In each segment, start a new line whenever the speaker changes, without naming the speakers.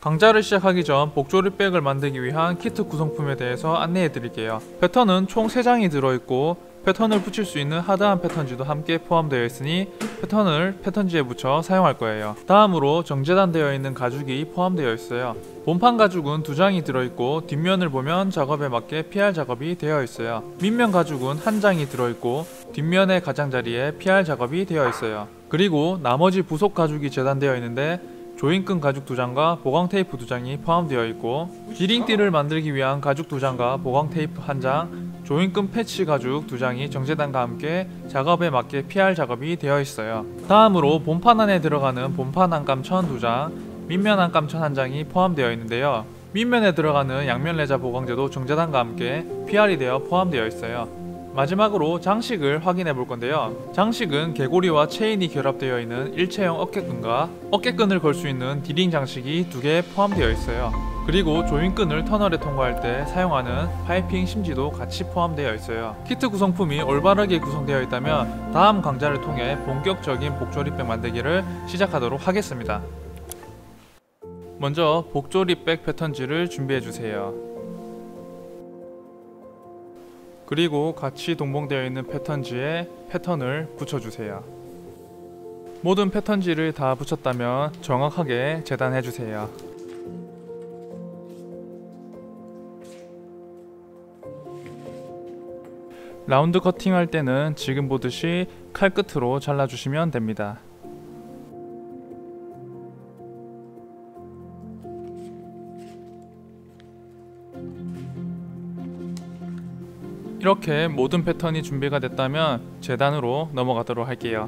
강좌를 시작하기 전 복조립백을 만들기 위한 키트 구성품에 대해서 안내해 드릴게요. 패턴은 총 3장이 들어있고 패턴을 붙일 수 있는 하드한 패턴지도 함께 포함되어 있으니 패턴을 패턴지에 붙여 사용할 거예요. 다음으로 정제단되어 있는 가죽이 포함되어 있어요. 본판 가죽은 2장이 들어있고 뒷면을 보면 작업에 맞게 PR 작업이 되어 있어요. 밑면 가죽은 1장이 들어있고 뒷면의 가장자리에 PR 작업이 되어 있어요. 그리고 나머지 부속 가죽이 재단되어 있는데 조인끈 가죽 2장과 보강 테이프 2장이 포함되어 있고 기링띠를 만들기 위한 가죽 2장과 보강 테이프 1장, 조인끈 패치 가죽 2장이 정제단과 함께 작업에 맞게 PR 작업이 되어 있어요. 다음으로 본판 안에 들어가는 본판 안감천 2장, 밑면 안감천 1장이 포함되어 있는데요. 밑면에 들어가는 양면 레자 보강제도 정제단과 함께 PR이 되어 포함되어 있어요. 마지막으로 장식을 확인해 볼 건데요. 장식은 개고리와 체인이 결합되어 있는 일체형 어깨끈과 어깨끈을 걸 수 있는 디링 장식이 2개 포함되어 있어요. 그리고 조인끈을 터널에 통과할 때 사용하는 파이핑 심지도 같이 포함되어 있어요. 키트 구성품이 올바르게 구성되어 있다면 다음 강좌를 통해 본격적인 복조립백 만들기를 시작하도록 하겠습니다. 먼저 복조립백 패턴지를 준비해 주세요. 그리고 같이 동봉되어 있는 패턴지에 패턴을 붙여주세요. 모든 패턴지를 다 붙였다면 정확하게 재단해주세요. 라운드 커팅할 때는 지금 보듯이 칼끝으로 잘라주시면 됩니다. 이렇게 모든 패턴이 준비가 됐다면 재단으로 넘어가도록 할게요.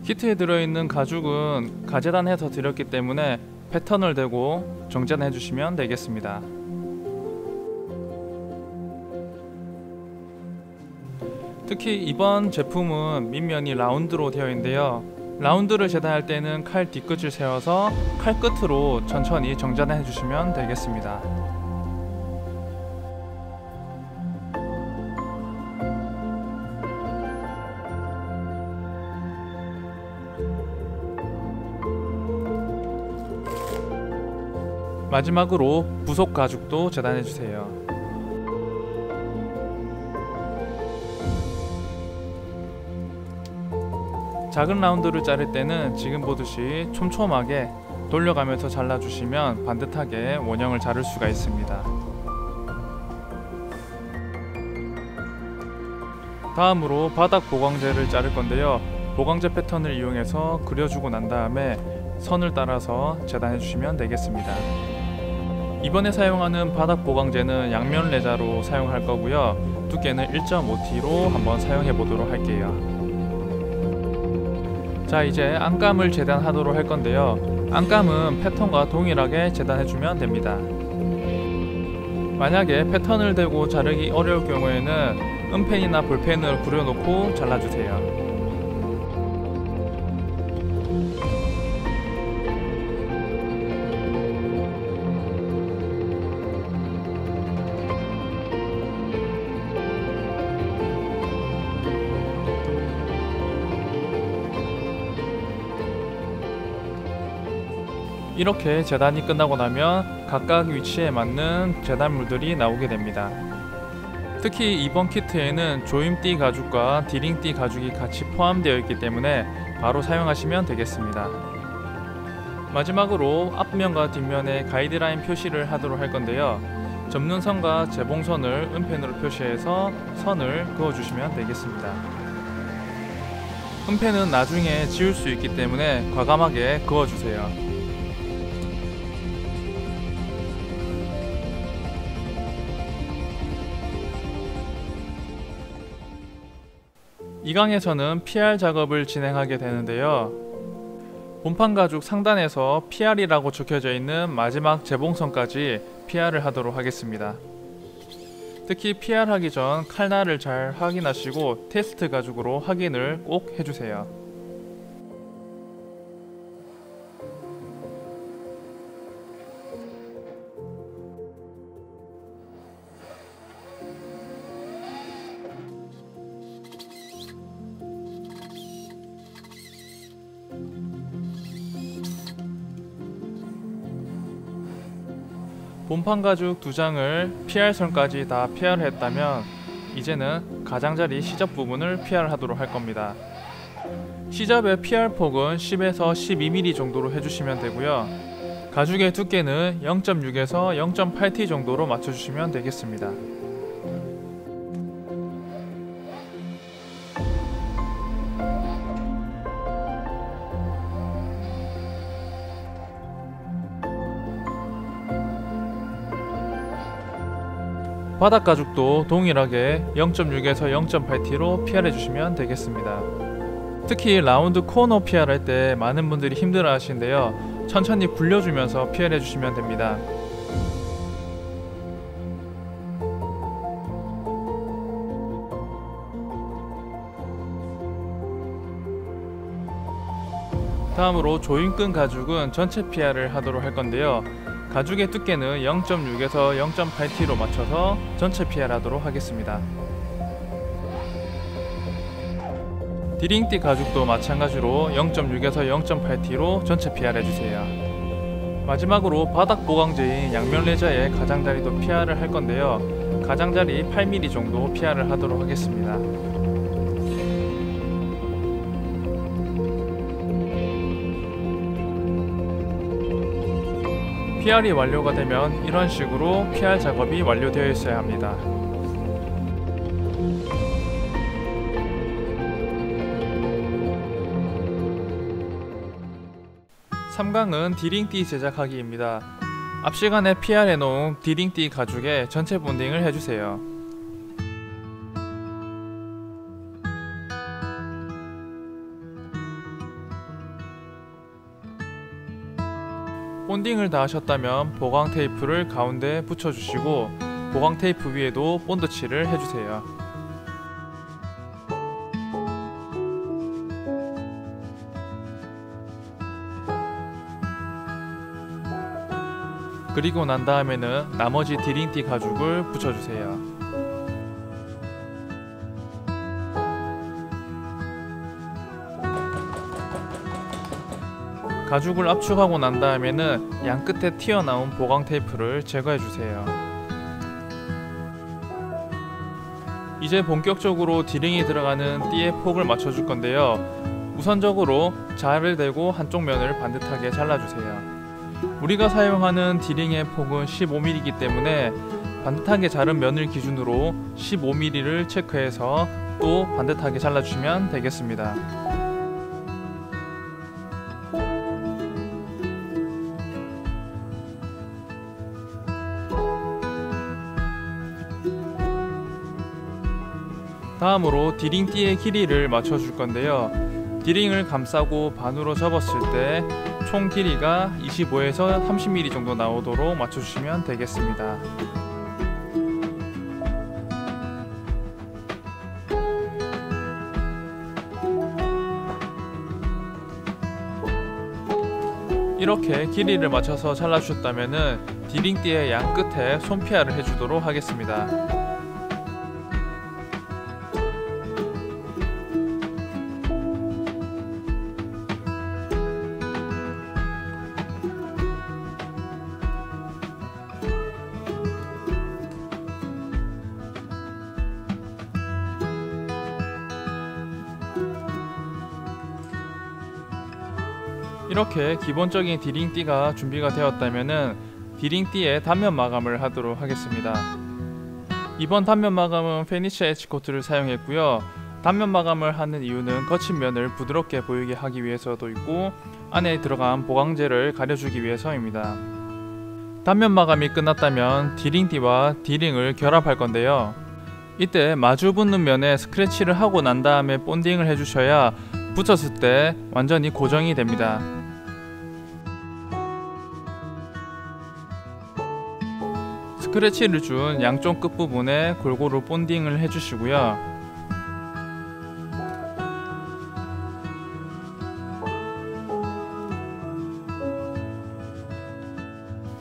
키트에 들어있는 가죽은 가재단해서 드렸기 때문에 패턴을 대고 정제해 주시면 되겠습니다. 특히 이번 제품은 밑면이 라운드로 되어 있는데요. 라운드를 재단할 때는 칼 뒤끝을 세워서 칼 끝으로 천천히 정제해 주시면 되겠습니다. 마지막으로 부속 가죽도 재단해주세요. 작은 라운드를 자를 때는 지금 보듯이 촘촘하게 돌려가면서 잘라주시면 반듯하게 원형을 자를 수가 있습니다. 다음으로 바닥 보강제를 자를 건데요. 보강제 패턴을 이용해서 그려주고 난 다음에 선을 따라서 재단해 주시면 되겠습니다. 이번에 사용하는 바닥 보강제는 양면 레자로 사용할 거고요. 두께는 1.5T로 한번 사용해 보도록 할게요. 자, 이제 안감을 재단하도록 할 건데요. 안감은 패턴과 동일하게 재단해 주면 됩니다. 만약에 패턴을 대고 자르기 어려울 경우에는 은펜이나 볼펜을 구려놓고 잘라주세요. 이렇게 재단이 끝나고 나면 각각 위치에 맞는 재단물들이 나오게 됩니다. 특히 이번 키트에는 조임띠 가죽과 디링띠 가죽이 같이 포함되어 있기 때문에 바로 사용하시면 되겠습니다. 마지막으로 앞면과 뒷면에 가이드라인 표시를 하도록 할 건데요. 접는 선과 재봉선을 은펜으로 표시해서 선을 그어주시면 되겠습니다. 은펜은 나중에 지울 수 있기 때문에 과감하게 그어주세요. 이 강에서는 PR 작업을 진행하게 되는데요. 본판 가죽 상단에서 PR이라고 적혀져 있는 마지막 재봉선까지 PR을 하도록 하겠습니다. 특히 PR 하기 전 칼날을 잘 확인하시고 테스트 가죽으로 확인을 꼭 해주세요. 본판 가죽 2장을 PR선까지 다 PR을 했다면 이제는 가장자리 시접 부분을 PR 하도록 할 겁니다. 시접의 PR 폭은 10에서 12mm 정도로 해주시면 되고요. 가죽의 두께는 0.6에서 0.8T 정도로 맞춰주시면 되겠습니다. 바닥 가죽도 동일하게 0.6에서 0.8T로 PR 해주시면 되겠습니다. 특히 라운드 코너 PR 할 때 많은 분들이 힘들어 하시는데요. 천천히 굴려주면서 PR 해주시면 됩니다. 다음으로 조임끈 가죽은 전체 PR을 하도록 할 건데요. 가죽의 두께는 0.6에서 0.8T로 맞춰서 전체 PR 하도록 하겠습니다. 디링띠 가죽도 마찬가지로 0.6에서 0.8T로 전체 PR 해주세요. 마지막으로 바닥 보강제인 양면 레자의 가장자리도 PR을 할 건데요. 가장자리 8mm 정도 PR을 하도록 하겠습니다. PR이 완료가 되면 이런 식으로 PR 작업이 완료되어 있어야 합니다. (3강은) 디링띠 제작하기입니다. 앞 시간에 PR 해놓은 디링띠 가죽에 전체 본딩을 해주세요. 본딩을 다 하셨다면 보강 테이프를 가운데 붙여주시고 보강 테이프 위에도 본드칠을 해주세요. 그리고 난 다음에는 나머지 디링띠 가죽을 붙여주세요. 가죽을 압축하고 난 다음에는 양 끝에 튀어나온 보강 테이프를 제거해주세요. 이제 본격적으로 디링이 들어가는 띠의 폭을 맞춰줄 건데요. 우선적으로 자를 대고 한쪽 면을 반듯하게 잘라주세요. 우리가 사용하는 디링의 폭은 15mm이기 때문에 반듯하게 자른 면을 기준으로 15mm를 체크해서 또 반듯하게 잘라주시면 되겠습니다. 다음으로 디링띠의 길이를 맞춰줄 건데요. 디링을 감싸고 반으로 접었을 때 총 길이가 25에서 30mm 정도 나오도록 맞춰주시면 되겠습니다. 이렇게 길이를 맞춰서 잘라주셨다면 디링띠의 양 끝에 손 PR을 해주도록 하겠습니다. 이렇게 기본적인 디링띠가 준비가 되었다면 디링띠의 단면 마감을 하도록 하겠습니다. 이번 단면 마감은 페니치 에치코트를 사용했고요. 단면 마감을 하는 이유는 거친 면을 부드럽게 보이게 하기 위해서도 있고 안에 들어간 보강제를 가려주기 위해서입니다. 단면 마감이 끝났다면 디링띠와 디링을 결합할 건데요. 이때 마주 붙는 면에 스크래치를 하고 난 다음에 본딩을 해주셔야 붙였을 때 완전히 고정이 됩니다. 스크래치를 준 양쪽 끝부분에 골고루 본딩을 해주시고요.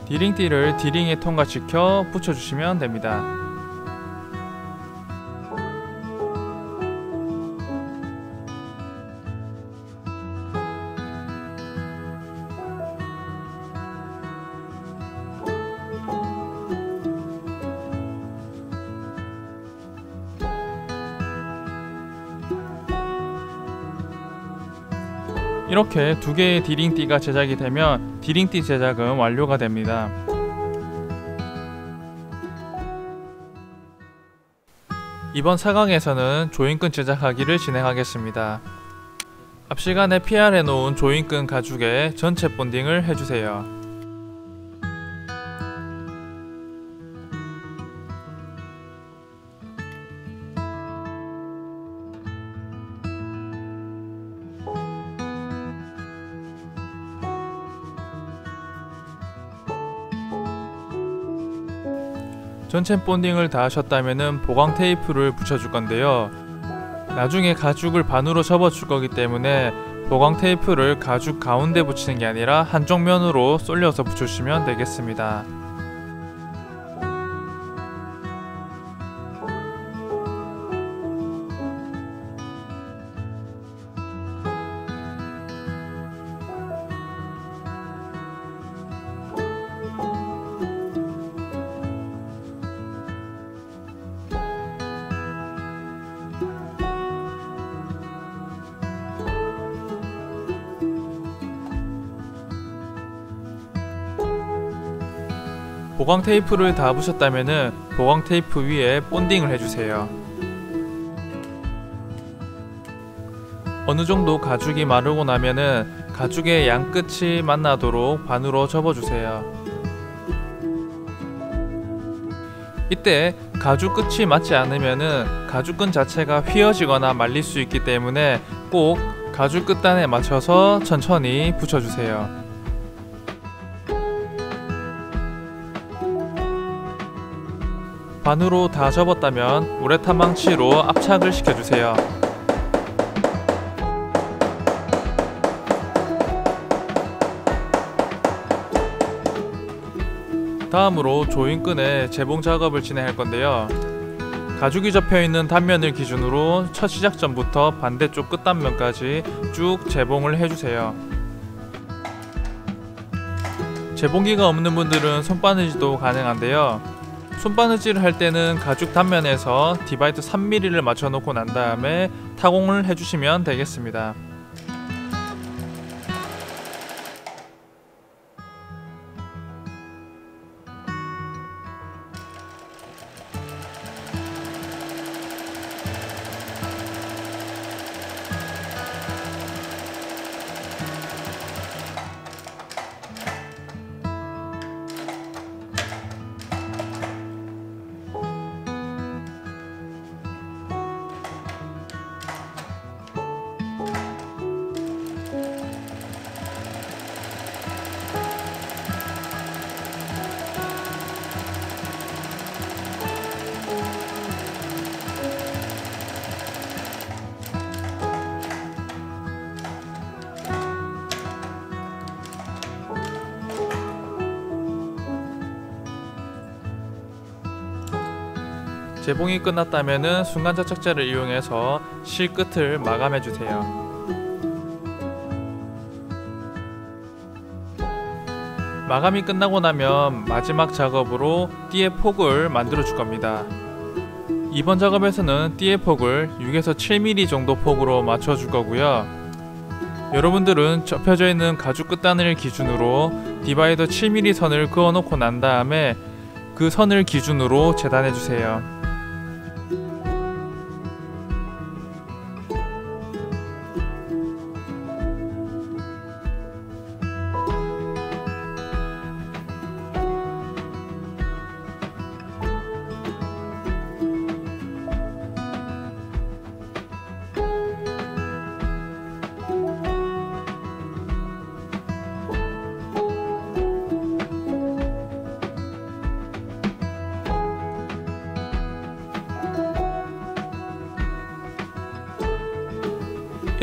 디링띠를 디링에 통과시켜 붙여주시면 됩니다. 이렇게 두 개의 디링띠가 제작이 되면 디링띠 제작은 완료가 됩니다. 이번 4강에서는 조인끈 제작하기를 진행하겠습니다. 앞 시간에 PR해 놓은 조인끈 가죽에 전체 본딩을 해주세요. 전체 본딩을 다 하셨다면 보강 테이프를 붙여줄 건데요. 나중에 가죽을 반으로 접어줄 거기 때문에 보강 테이프를 가죽 가운데 붙이는 게 아니라 한쪽 면으로 쏠려서 붙여주시면 되겠습니다. 보강 테이프를 다 붙였다면 보강 테이프 위에 본딩을 해주세요. 어느 정도 가죽이 마르고 나면은 가죽의 양 끝이 만나도록 반으로 접어주세요. 이때 가죽 끝이 맞지 않으면은 가죽끈 자체가 휘어지거나 말릴 수 있기 때문에 꼭 가죽 끝단에 맞춰서 천천히 붙여주세요. 반으로 다 접었다면 우레탄 망치로 압착을 시켜주세요. 다음으로 조인끈의 재봉 작업을 진행할 건데요. 가죽이 접혀있는 단면을 기준으로 첫 시작점부터 반대쪽 끝단면까지 쭉 재봉을 해주세요. 재봉기가 없는 분들은 손바느질도 가능한데요. 손바느질을 할 때는 가죽 단면에서 디바이드 3mm를 맞춰 놓고 난 다음에 타공을 해주시면 되겠습니다. 재봉이 끝났다면 순간접착제를 이용해서 실 끝을 마감해주세요. 마감이 끝나고 나면 마지막 작업으로 띠의 폭을 만들어 줄 겁니다. 이번 작업에서는 띠의 폭을 6에서 7mm 정도 폭으로 맞춰 줄 거고요. 여러분들은 접혀져 있는 가죽 끝단을 기준으로 디바이더 7mm 선을 그어 놓고 난 다음에 그 선을 기준으로 재단해 주세요.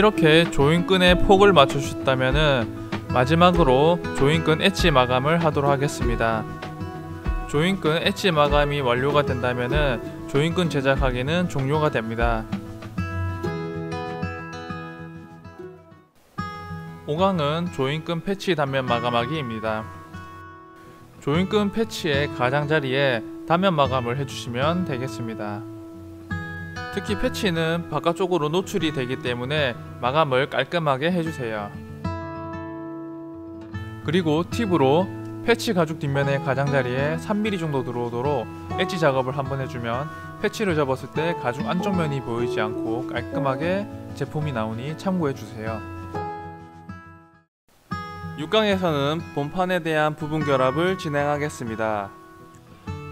이렇게 조인끈의 폭을 맞춰주셨다면 마지막으로 조인끈 엣지 마감을 하도록 하겠습니다. 조인끈 엣지 마감이 완료가 된다면 조인끈 제작하기는 종료가 됩니다. 5강은 조인끈 패치 단면 마감하기입니다. 조인끈 패치의 가장자리에 단면 마감을 해주시면 되겠습니다. 특히 패치는 바깥쪽으로 노출이 되기 때문에 마감을 깔끔하게 해주세요. 그리고 팁으로 패치 가죽 뒷면의 가장자리에 3mm 정도 들어오도록 엣지 작업을 한번 해주면 패치를 접었을 때 가죽 안쪽면이 보이지 않고 깔끔하게 제품이 나오니 참고해주세요. 6강에서는 본판에 대한 부분 결합을 진행하겠습니다.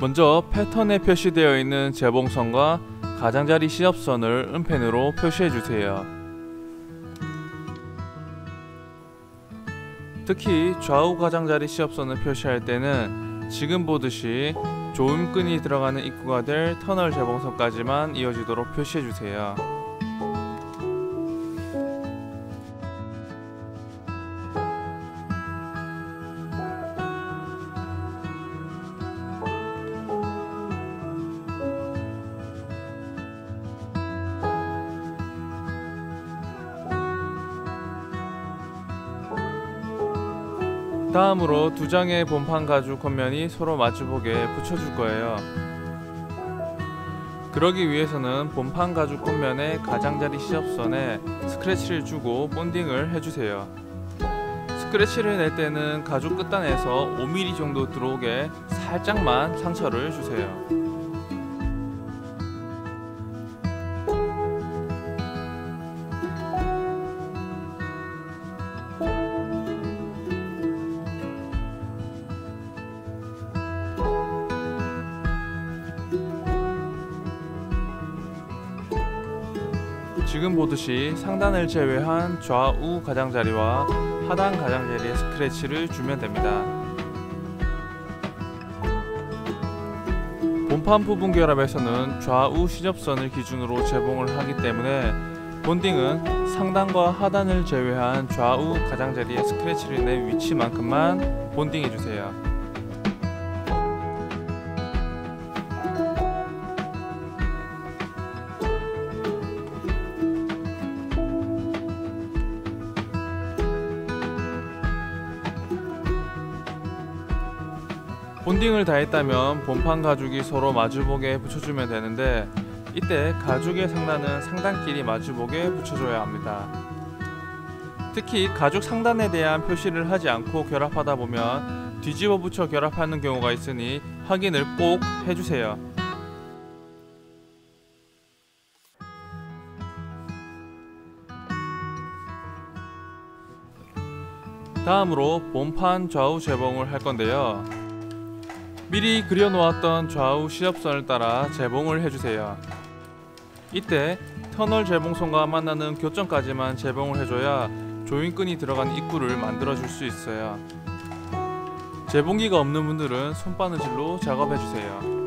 먼저 패턴에 표시되어 있는 재봉선과 가장자리 시접선을 은펜으로 표시해주세요. 특히 좌우 가장자리 시접선을 표시할 때는 지금 보듯이 조임끈이 들어가는 입구가 될 터널 재봉선까지만 이어지도록 표시해주세요. 다음으로 두 장의 본판 가죽 겉면이 서로 마주보게 붙여줄 거예요. 그러기 위해서는 본판 가죽 겉면의 가장자리 시접선에 스크래치를 주고 본딩을 해주세요. 스크래치를 낼 때는 가죽 끝단에서 5mm 정도 들어오게 살짝만 상처를 주세요. 지금 보듯이 상단을 제외한 좌우 가장자리와 하단 가장자리에 스크래치를 주면 됩니다. 본판 부분 결합에서는 좌우 시접선을 기준으로 재봉을 하기 때문에 본딩은 상단과 하단을 제외한 좌우 가장자리에 스크래치를 낸 위치만큼만 본딩해주세요. 본딩을 다 했다면 본판 가죽이 서로 마주보게 붙여주면 되는데 이때 가죽의 상단은 상단끼리 마주보게 붙여줘야 합니다. 특히 가죽 상단에 대한 표시를 하지 않고 결합하다 보면 뒤집어 붙여 결합하는 경우가 있으니 확인을 꼭 해주세요. 다음으로 본판 좌우 재봉을 할 건데요. 미리 그려놓았던 좌우 시접선을 따라 재봉을 해주세요. 이때 터널 재봉선과 만나는 교점까지만 재봉을 해줘야 조임끈이 들어간 입구를 만들어줄 수 있어요. 재봉기가 없는 분들은 손바느질로 작업해주세요.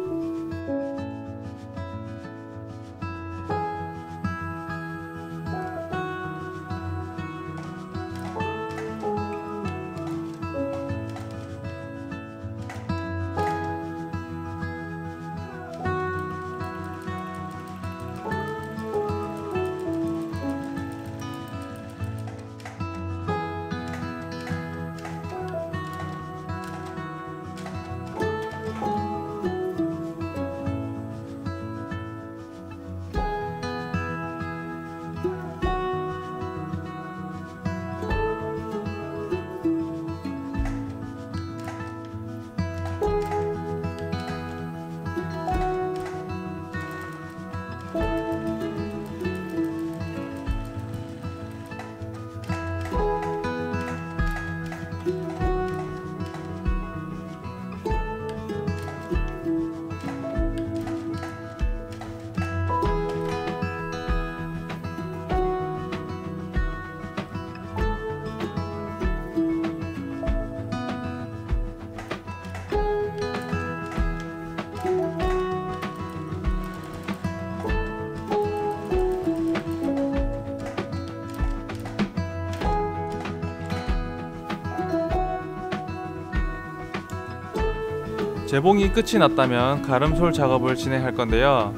재봉이 끝이 났다면 가름솔 작업을 진행할 건데요.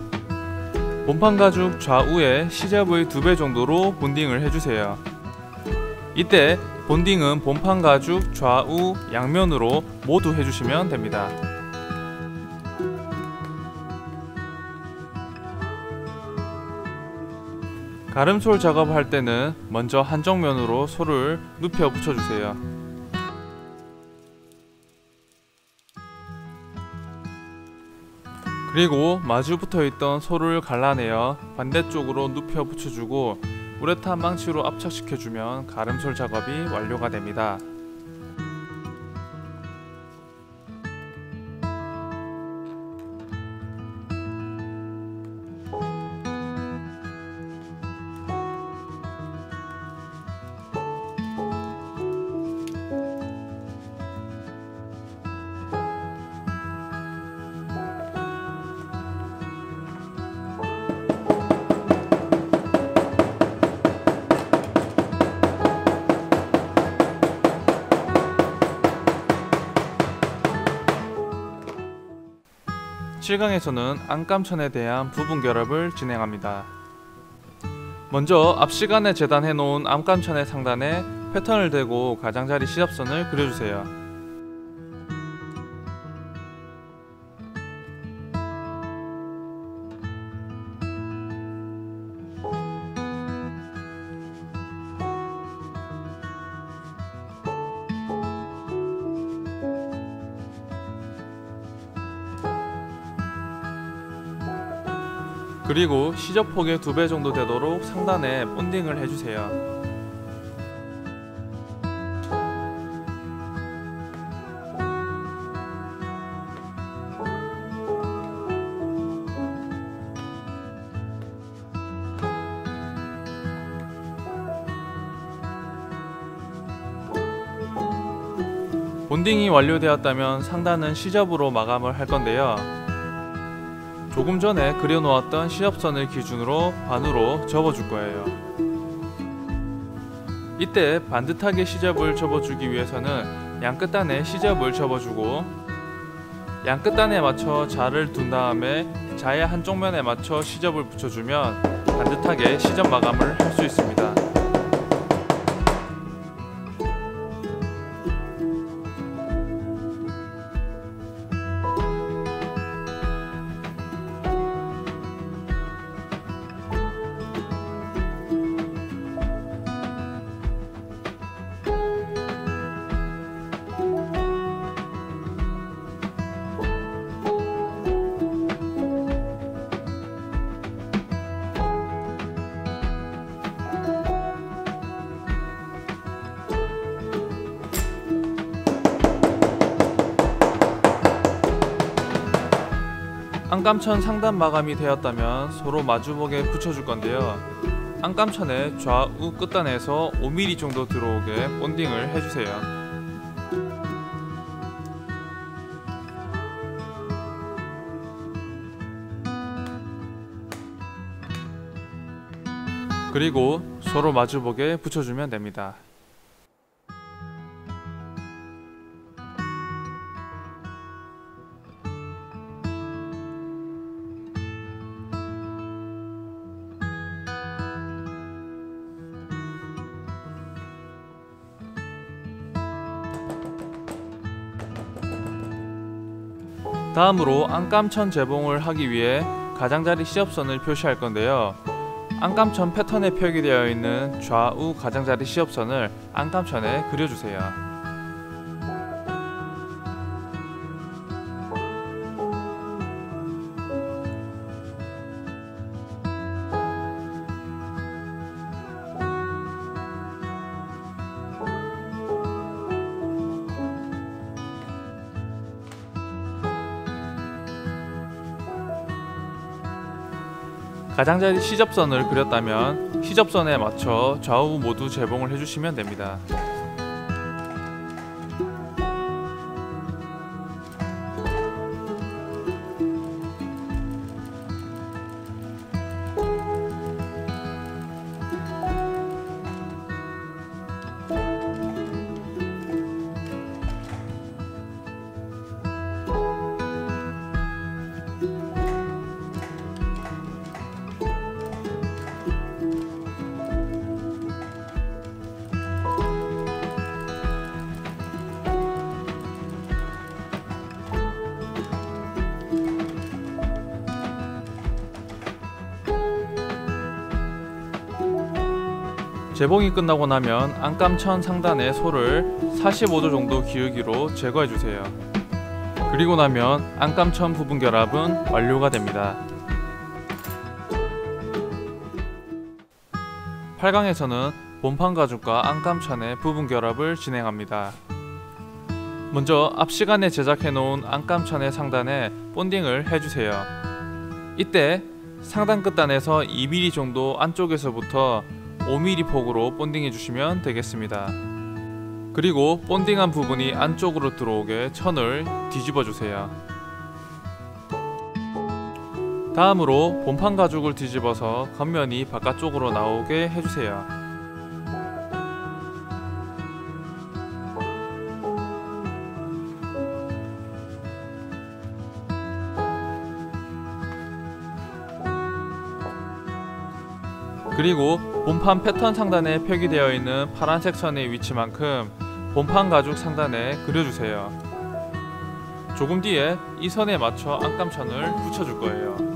본판 가죽 좌우에 시접의 2배 정도로 본딩을 해주세요. 이때 본딩은 본판 가죽 좌우 양면으로 모두 해주시면 됩니다. 가름솔 작업할 때는 먼저 한쪽 면으로 솔을 눕혀 붙여주세요. 그리고 마주 붙어있던 소를 갈라내어 반대쪽으로 눕혀 붙여주고 우레탄 망치로 압착시켜주면 가름솔 작업이 완료가 됩니다. 실강에서는 안감천에 대한 부분 결합을 진행합니다. 먼저 앞 시간에 재단해 놓은 안감천의 상단에 패턴을 대고 가장자리 시접선을 그려주세요. 그리고 시접폭의 2배 정도 되도록 상단에 본딩을 해주세요. 본딩이 완료되었다면 상단은 시접으로 마감을 할 건데요. 조금 전에 그려놓았던 시접선을 기준으로 반으로 접어줄 거예요. 이때 반듯하게 시접을 접어주기 위해서는 양끝단에 시접을 접어주고 양끝단에 맞춰 자를 둔 다음에 자의 한쪽 면에 맞춰 시접을 붙여주면 반듯하게 시접 마감을 할 수 있습니다. 안감천 상단 마감이 되었다면 서로 마주보게 붙여줄 건데요. 안감천의 좌우 끝단에서 5mm 정도 들어오게 본딩을 해주세요. 그리고 서로 마주보게 붙여주면 됩니다. 다음으로 안감천 재봉을 하기 위해 가장자리 시접선을 표시할 건데요. 안감천 패턴에 표기되어 있는 좌우 가장자리 시접선을 안감천에 그려주세요. 가장자리 시접선을 그렸다면 시접선에 맞춰 좌우 모두 재봉을 해주시면 됩니다. 재봉이 끝나고 나면 안감천 상단의 소를 45도 정도 기울기로 제거해주세요. 그리고 나면 안감천 부분 결합은 완료가 됩니다. 8강에서는 본판 가죽과 안감천의 부분 결합을 진행합니다. 먼저 앞 시간에 제작해 놓은 안감천의 상단에 본딩을 해주세요. 이때 상단 끝단에서 2mm 정도 안쪽에서부터 5mm 폭으로 본딩해 주시면 되겠습니다. 그리고 본딩한 부분이 안쪽으로 들어오게 천을 뒤집어 주세요. 다음으로 본판 가죽을 뒤집어서 겉면이 바깥쪽으로 나오게 해주세요. 그리고 본판 패턴 상단에 표기되어 있는 파란색 선의 위치만큼 본판 가죽 상단에 그려주세요. 조금 뒤에 이 선에 맞춰 안감천을 붙여줄 거예요.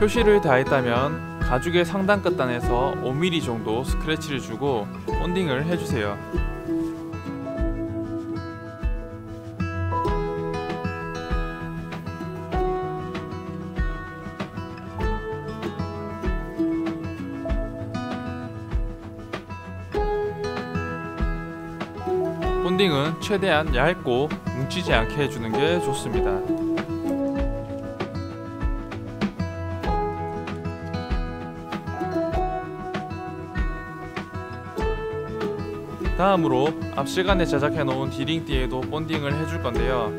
표시를 다 했다면 가죽의 상단 끝단에서 5mm 정도 스크래치를 주고 본딩을 해주세요. 본딩은 최대한 얇고 뭉치지 않게 해주는 게 좋습니다. 다음으로 앞 시간에 제작해 놓은 디링띠에도 본딩을 해줄 건데요.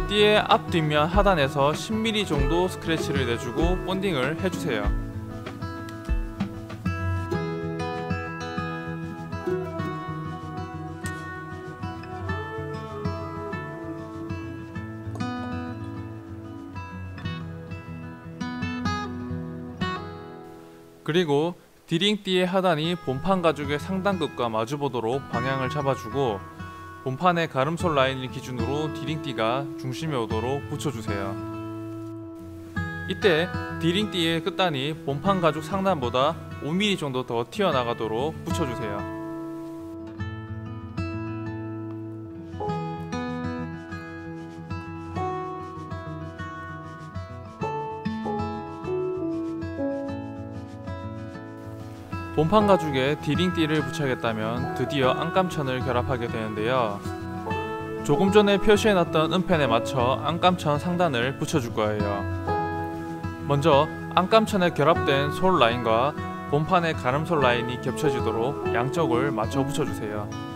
띠의 앞 뒷면 하단에서 10mm 정도 스크래치를 내주고 본딩을 해주세요. 그리고 디링띠의 하단이 본판 가죽의 상단 끝과 마주보도록 방향을 잡아주고 본판의 가름솔 라인을 기준으로 디링띠가 중심에 오도록 붙여주세요. 이때 디링띠의 끝단이 본판 가죽 상단보다 5mm 정도 더 튀어나가도록 붙여주세요. 본판 가죽에 디링띠를 붙여야겠다면 드디어 안감천을 결합하게 되는데요. 조금 전에 표시해놨던 은펜에 맞춰 안감천 상단을 붙여줄 거예요. 먼저 안감천에 결합된 솔 라인과 본판의 가름솔 라인이 겹쳐지도록 양쪽을 맞춰 붙여주세요.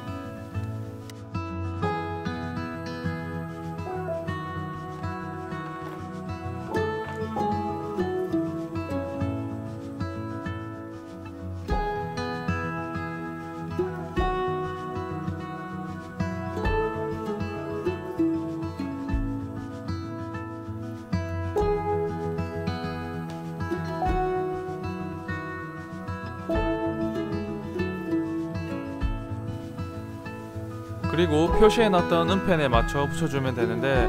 그리고 표시해놨던 은펜에 맞춰 붙여주면 되는데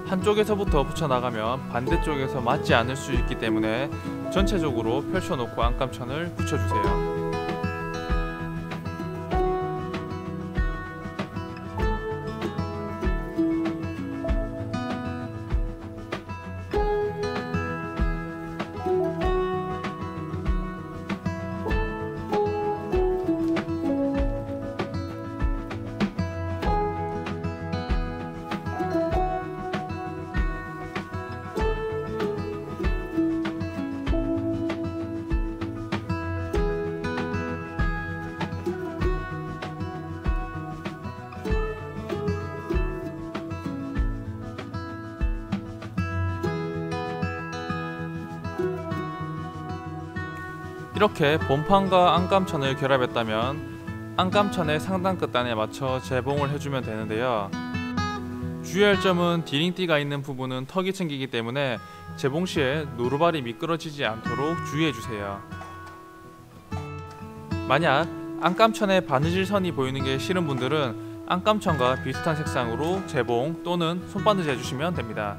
한쪽에서부터 붙여나가면 반대쪽에서 맞지 않을 수 있기 때문에 전체적으로 펼쳐놓고 안감천을 붙여주세요. 이렇게 본판과 안감천을 결합했다면 안감천의 상단 끝단에 맞춰 재봉을 해주면 되는데요. 주의할 점은 디링띠가 있는 부분은 턱이 챙기기 때문에 재봉 시에 노루발이 미끄러지지 않도록 주의해주세요. 만약 안감천에 바느질 선이 보이는 게 싫은 분들은 안감천과 비슷한 색상으로 재봉 또는 손바느질 해주시면 됩니다.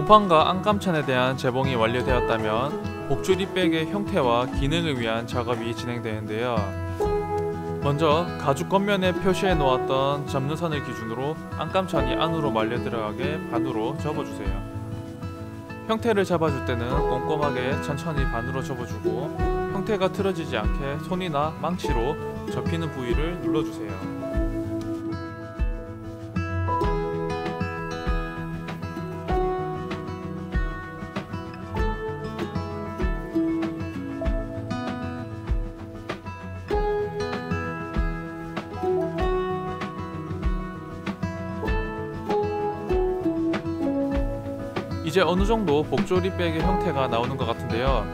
본판과 안감천에 대한 재봉이 완료되었다면 복조립백의 형태와 기능을 위한 작업이 진행되는데요. 먼저 가죽 겉면에 표시해 놓았던 접는선을 기준으로 안감천이 안으로 말려 들어가게 반으로 접어주세요. 형태를 잡아줄 때는 꼼꼼하게 천천히 반으로 접어주고 형태가 틀어지지 않게 손이나 망치로 접히는 부위를 눌러주세요. 이제 어느정도 복조립백의 형태가 나오는 것 같은데요.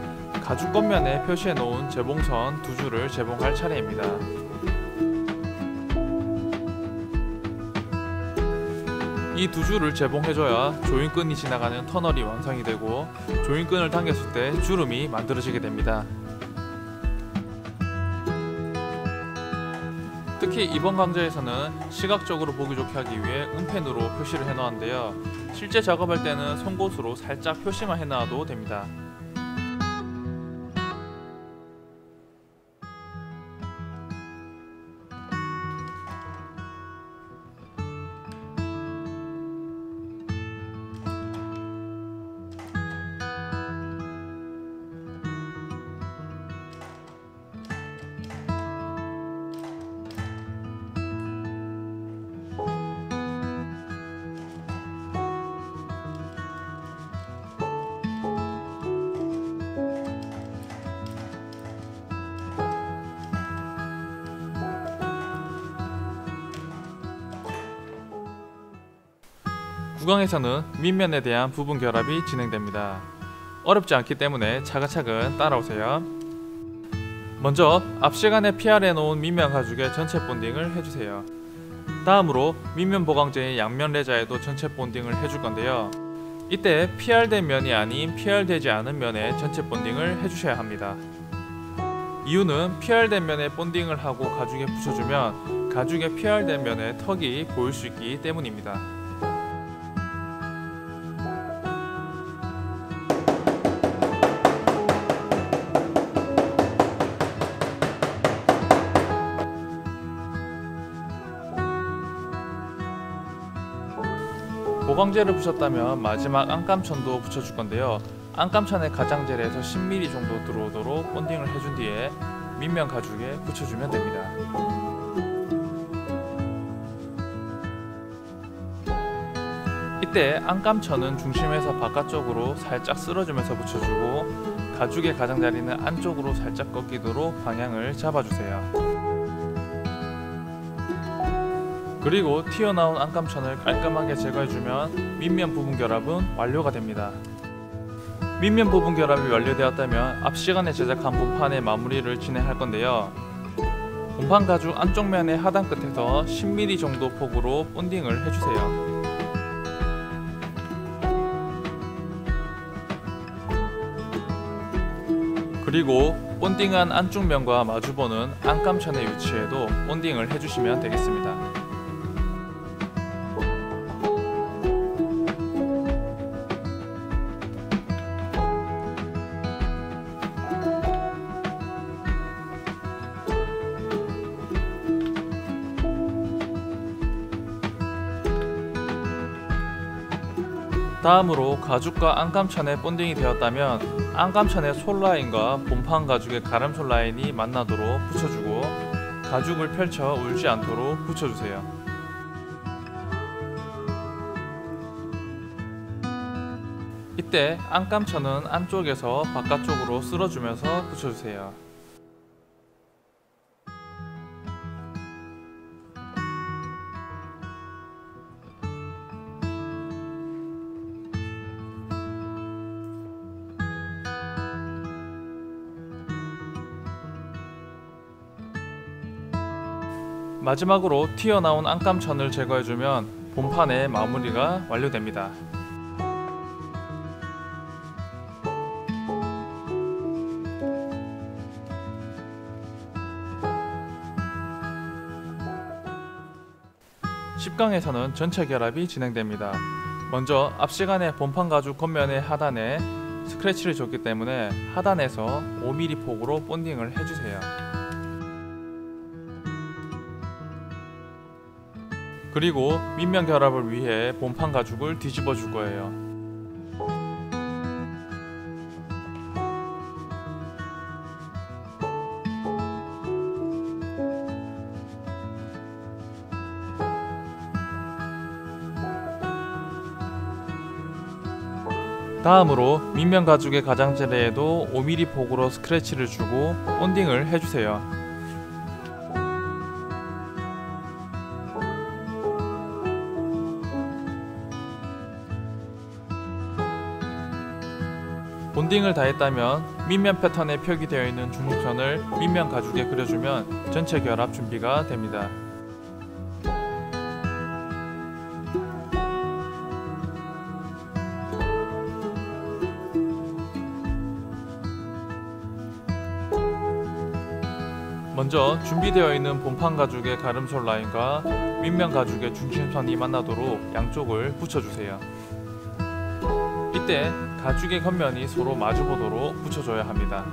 가죽 겉면에 표시해 놓은 재봉선 두 줄을 재봉할 차례입니다. 이 두 줄을 재봉해줘야 조인끈이 지나가는 터널이 완성이 되고 조인끈을 당겼을 때 주름이 만들어지게 됩니다. 특히 이번 강좌에서는 시각적으로 보기 좋게 하기 위해 은펜으로 표시를 해놓았는데요. 실제 작업할 때는 송곳으로 살짝 표시만 해놔도 됩니다. 구강에서는 밑면에 대한 부분 결합이 진행됩니다. 어렵지 않기 때문에 차근차근 따라오세요. 먼저 앞 시간에 PR해 놓은 밑면 가죽에 전체 본딩을 해주세요. 다음으로 밑면 보강제인 양면 레자에도 전체 본딩을 해줄 건데요. 이때 PR된 면이 아닌 PR되지 않은 면에 전체 본딩을 해주셔야 합니다. 이유는 PR된 면에 본딩을 하고 가죽에 붙여주면 가죽에 PR된 면에 턱이 보일 수 있기 때문입니다. 보강제를 붙였다면 마지막 안감천도 붙여줄 건데요. 안감천의 가장자리에서 10mm 정도 들어오도록 본딩을 해준 뒤에 밑면 가죽에 붙여주면 됩니다. 이때 안감천은 중심에서 바깥쪽으로 살짝 쓸어주면서 붙여주고 가죽의 가장자리는 안쪽으로 살짝 꺾이도록 방향을 잡아주세요. 그리고 튀어나온 안감천을 깔끔하게 제거해주면 밑면 부분 결합은 완료가 됩니다. 밑면 부분 결합이 완료되었다면 앞 시간에 제작한 본판의 마무리를 진행할 건데요. 본판 가죽 안쪽 면의 하단 끝에서 10mm 정도 폭으로 본딩을 해주세요. 그리고 본딩한 안쪽 면과 마주보는 안감천의 위치에도 본딩을 해주시면 되겠습니다. 다음으로 가죽과 안감천에 본딩이 되었다면 안감천의 솔라인과 본판 가죽의 가름솔 라인이 만나도록 붙여주고 가죽을 펼쳐 울지 않도록 붙여주세요. 이때 안감천은 안쪽에서 바깥쪽으로 쓸어주면서 붙여주세요. 마지막으로 튀어나온 안감천을 제거해주면 본판의 마무리가 완료됩니다. (10강에서는) 전체 결합이 진행됩니다. 먼저 앞 시간에 본판 가죽 겉면의 하단에 스크래치를 줬기 때문에 하단에서 5mm 폭으로 본딩을 해주세요. 그리고 밑면 결합을 위해 본판 가죽을 뒤집어 줄 거예요. 다음으로 밑면 가죽의 가장자리에도 5mm 폭으로 스크래치를 주고 본딩을 해주세요. 본딩을 다 했다면 밑면 패턴에 표기되어 있는 중립선을 밑면 가죽에 그려주면 전체 결합 준비가 됩니다. 먼저 준비되어 있는 본판 가죽의 가름솔 라인과 밑면 가죽의 중심선이 만나도록 양쪽을 붙여주세요. 이때 가죽의 겉면이 서로 마주보도록 붙여줘야 합니다.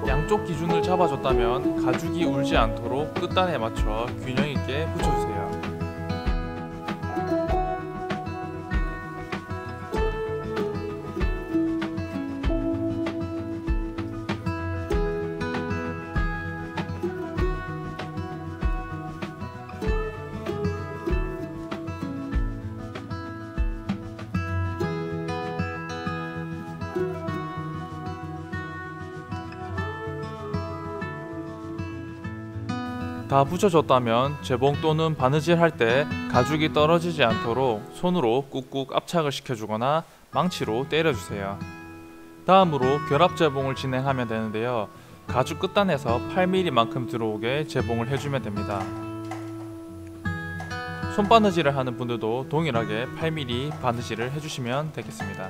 양쪽 기준을 잡아줬다면 가죽이 울지 않도록 끝단에 맞춰 균형 있게 붙여주세요. 다 붙여줬다면 재봉 또는 바느질 할 때 가죽이 떨어지지 않도록 손으로 꾹꾹 압착을 시켜주거나 망치로 때려주세요. 다음으로 결합 재봉을 진행하면 되는데요. 가죽 끝단에서 8mm만큼 들어오게 재봉을 해주면 됩니다. 손바느질을 하는 분들도 동일하게 8mm 바느질을 해주시면 되겠습니다.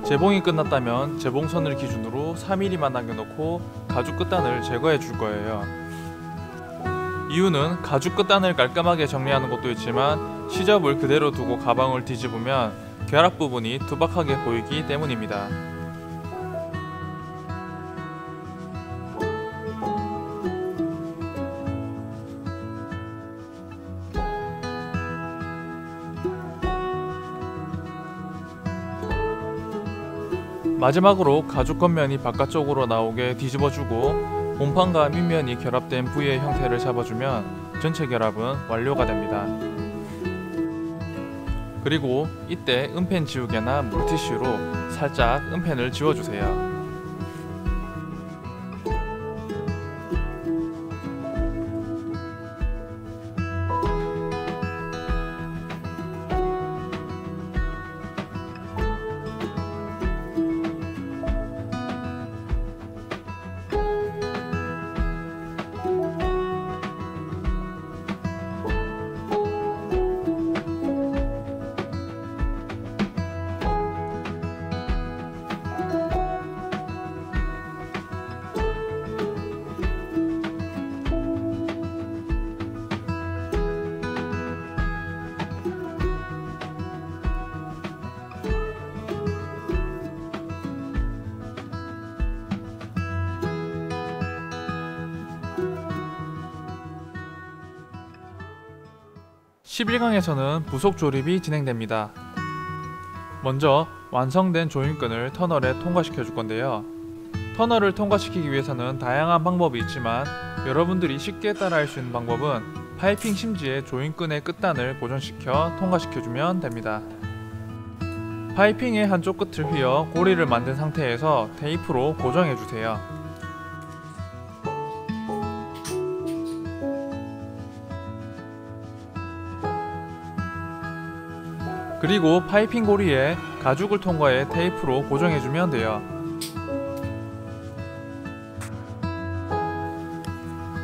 재봉이 끝났다면 재봉선을 기준으로 4mm만 남겨놓고 가죽 끝단을 제거해 줄 거예요. 이유는 가죽 끝단을 깔끔하게 정리하는 것도 있지만 시접을 그대로 두고 가방을 뒤집으면 결합 부분이 투박하게 보이기 때문입니다. 마지막으로 가죽 겉면이 바깥쪽으로 나오게 뒤집어주고 본판과 밑면이 결합된 부위의 형태를 잡아주면 전체 결합은 완료가 됩니다. 그리고 이때 은펜 지우개나 물티슈로 살짝 은펜을 지워주세요. 11강에서는 부속 조립이 진행됩니다. 먼저 완성된 조인끈을 터널에 통과시켜 줄 건데요. 터널을 통과시키기 위해서는 다양한 방법이 있지만 여러분들이 쉽게 따라할 수 있는 방법은 파이핑 심지에 조인끈의 끝단을 고정시켜 통과시켜주면 됩니다. 파이핑의 한쪽 끝을 휘어 고리를 만든 상태에서 테이프로 고정해주세요. 그리고 파이핑 고리에 가죽을 통과해 테이프로 고정해주면 돼요.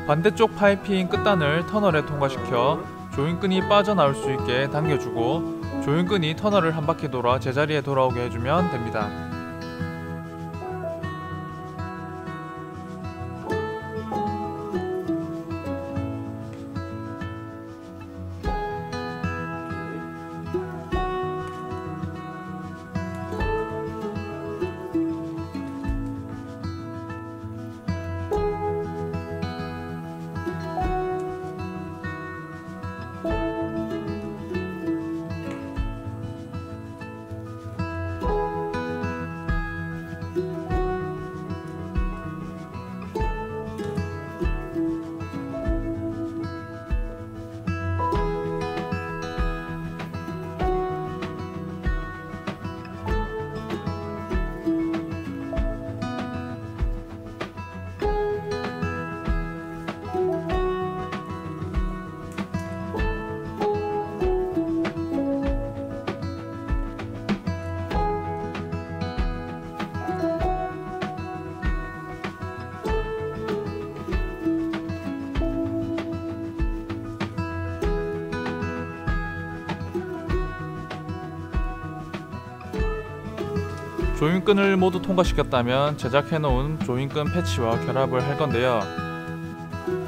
반대쪽 파이핑 끝단을 터널에 통과시켜 조인끈이 빠져나올 수 있게 당겨주고 조인끈이 터널을 한 바퀴 돌아 제자리에 돌아오게 해주면 됩니다. 조인끈을 모두 통과시켰다면 제작해놓은 조인끈 패치와 결합을 할 건데요.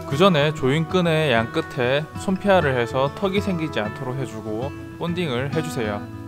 그 전에 조인끈의 양 끝에 손피아를 해서 턱이 생기지 않도록 해주고 본딩을 해주세요.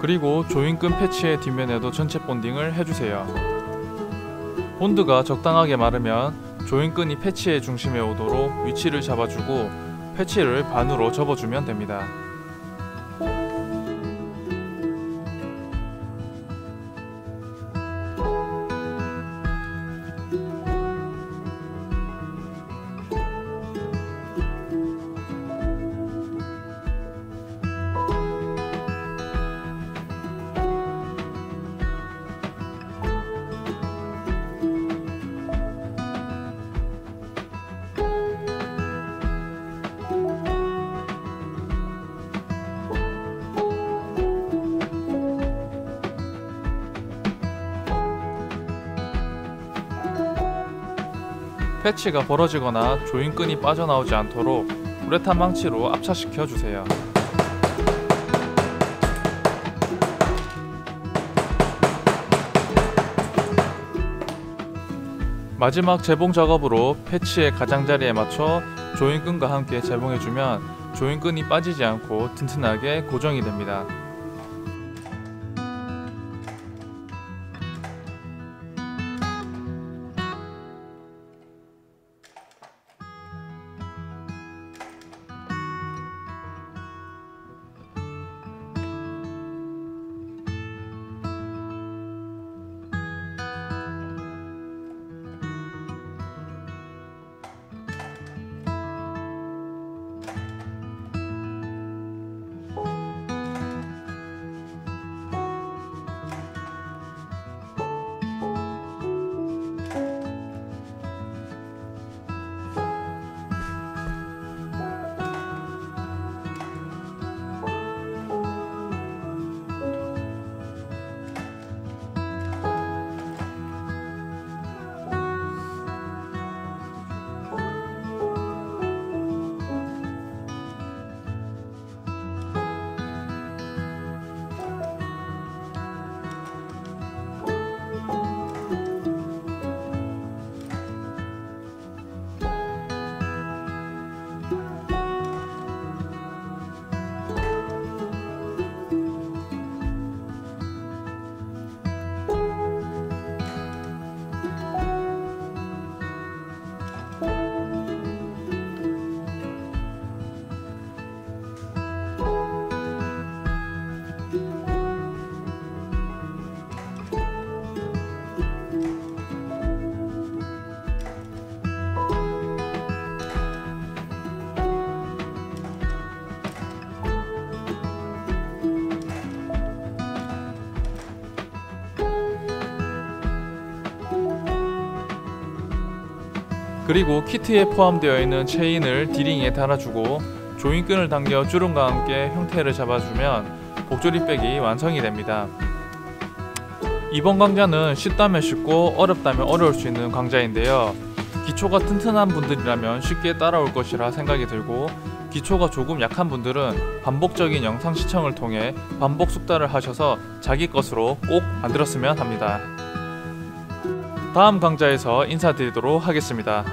그리고 조인끈 패치의 뒷면에도 전체 본딩을 해주세요. 본드가 적당하게 마르면 조인끈이 패치의 중심에 오도록 위치를 잡아주고 패치를 반으로 접어주면 됩니다. 패치가 벌어지거나 조인끈이 빠져나오지 않도록 우레탄 망치로 압착시켜 주세요. 마지막 재봉 작업으로 패치의 가장자리에 맞춰 조인끈과 함께 재봉해주면 조인끈이 빠지지 않고 튼튼하게 고정이 됩니다. 그리고 키트에 포함되어 있는 체인을 D링에 달아주고 조인끈을 당겨 주름과 함께 형태를 잡아주면 복조립백이 완성이 됩니다. 이번 강좌는 쉽다면 쉽고 어렵다면 어려울 수 있는 강좌인데요. 기초가 튼튼한 분들이라면 쉽게 따라올 것이라 생각이 들고, 기초가 조금 약한 분들은 반복적인 영상 시청을 통해 반복 숙달을 하셔서 자기 것으로 꼭 만들었으면 합니다. 다음 강좌에서 인사드리도록 하겠습니다.